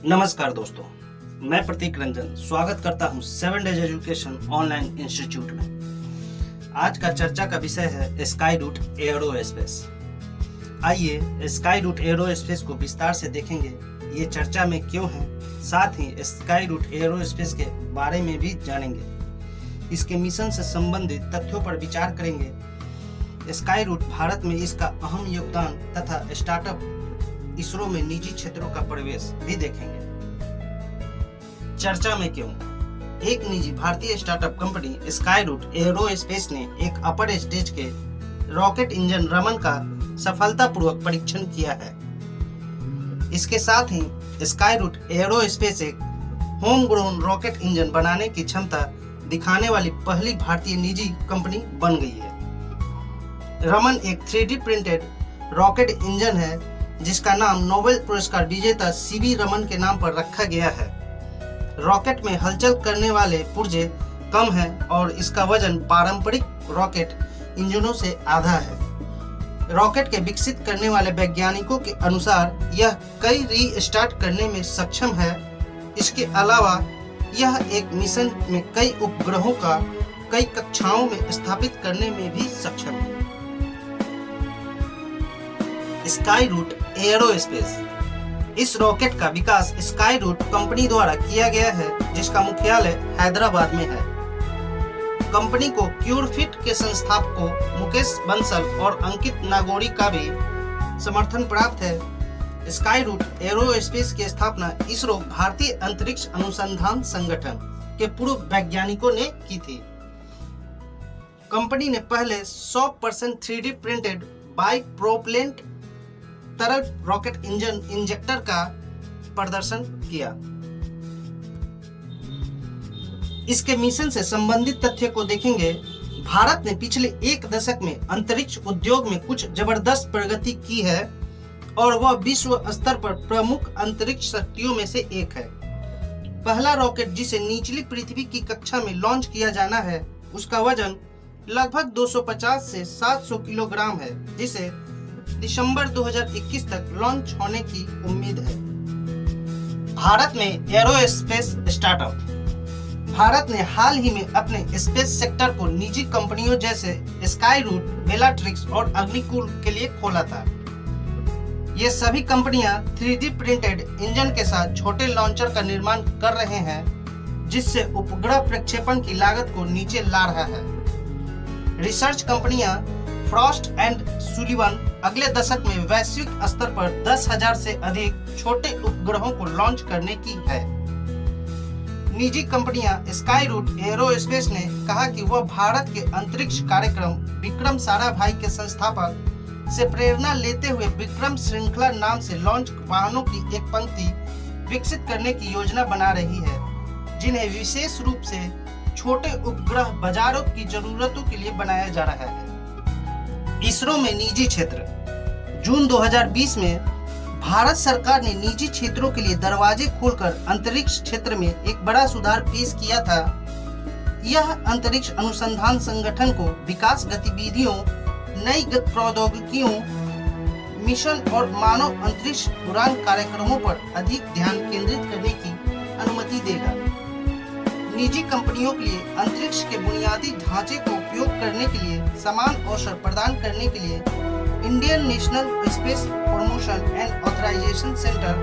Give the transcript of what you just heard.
नमस्कार दोस्तों, मैं प्रतीक रंजन स्वागत करता हूं 7 डेज एजुकेशन ऑनलाइन इंस्टीट्यूट में। आज का चर्चा का विषय है स्काई रूट एरोस्पेस। आइए स्काई रूट एरोस्पेस को विस्तार से देखेंगे, ये चर्चा में क्यों है, साथ ही स्काई रूट एरोस्पेस के बारे में भी जानेंगे। इसके मिशन से संबंधित तथ्यों पर विचार करेंगे। स्काई रूट भारत में इसका अहम योगदान तथा स्टार्टअप इसरो में निजी क्षेत्रों का प्रवेश भी देखेंगे। चर्चा में क्यों? एक निजी भारतीय startup company Skyroot aerospace ने एक अपर स्टेज के रॉकेट इंजन रमन का सफलतापूर्वक परीक्षण किया है। इसके साथ ही स्काई रूट एरोस्पेस एक होम ग्रोन रॉकेट इंजन बनाने की क्षमता दिखाने वाली पहली भारतीय निजी कंपनी बन गई है। रमन एक 3D प्रिंटेड रॉकेट इंजन है जिसका नाम नोबेल पुरस्कार विजेता सीवी रमन के नाम पर रखा गया है। रॉकेट में हलचल करने वाले पुर्जे कम हैं और इसका वजन पारंपरिक रॉकेट इंजनों से आधा है। रॉकेट के विकसित करने वाले वैज्ञानिकों के अनुसार यह कई रीस्टार्ट करने में सक्षम है। इसके अलावा यह एक मिशन में कई उपग्रहों का कई कक्षाओं में स्थापित करने में भी सक्षम है। Skyroot aerospace. इस रॉकेट का विकास स्काई रूट कंपनी द्वारा किया गया है, जिसका मुख्यालय हैदराबाद में है। कंपनी को क्यूरफिट के संस्थापकों मुकेश बंसल और अंकित नागोरी का भी समर्थन प्राप्त है। स्काई रूट एरोस्पेस की स्थापना इसरो भारतीय अंतरिक्ष अनुसंधान संगठन के पूर्व वैज्ञानिकों ने की थी। कंपनी ने पहले 100% 3D प्रिंटेड बाइप्रोपेलेंट तरल रॉकेट इंजन इंजेक्टर का प्रदर्शन किया। इसके मिशन से संबंधित तथ्य को देखेंगे। भारत ने पिछले एक दशक में अंतरिक्ष उद्योग में कुछ जबरदस्त प्रगति की है और वह विश्व स्तर पर प्रमुख अंतरिक्ष शक्तियों में से एक है। पहला रॉकेट जिसे निचली पृथ्वी की कक्षा में लॉन्च किया जाना है, उसका वजन लगभग 250 से 700 किलोग्राम है, जिसे दिसंबर 2021 तक लॉन्च होने की उम्मीद है। भारत में एरोस्पेस स्टार्टअप। भारत ने हाल ही में अपने स्पेस सेक्टर को निजी कंपनियों जैसे स्काई रूट, बेलाट्रिक्स और अग्निकुल के लिए खोला था। ये सभी कंपनियां 3D प्रिंटेड इंजन के साथ छोटे लॉन्चर का निर्माण कर रहे हैं, जिससे उपग्रह प्रक्षेपण की लागत को नीचे ला रहा है। रिसर्च कंपनियां फ्रॉस्ट एंड सुलिवन अगले दशक में वैश्विक स्तर पर 10,000 से अधिक छोटे उपग्रहों को लॉन्च करने की है। निजी कंपनियां स्काई रूट एरोस्पेस ने कहा कि वह भारत के अंतरिक्ष कार्यक्रम विक्रम साराभाई के संस्थापक से प्रेरणा लेते हुए विक्रम श्रृंखला नाम से लॉन्च वाहनों की एक पंक्ति विकसित करने की योजना बना रही है, जिन्हें विशेष रूप से छोटे उपग्रह बाजारों की जरूरतों के लिए बनाया जा रहा है। इसरो में निजी क्षेत्र। जून 2020 में भारत सरकार ने निजी क्षेत्रों के लिए दरवाजे खोलकर अंतरिक्ष क्षेत्र में एक बड़ा सुधार पेश किया था। यह अंतरिक्ष अनुसंधान संगठन को विकास गतिविधियों, नई प्रौद्योगिकियों, मिशन और मानव अंतरिक्ष उड़ान कार्यक्रमों पर अधिक ध्यान केंद्रित करने की अनुमति देगा। निजी कंपनियों के लिए अंतरिक्ष के बुनियादी ढांचे को उपयोग करने के लिए समान अवसर प्रदान करने के लिए Indian National Space Promotion and Authorization centre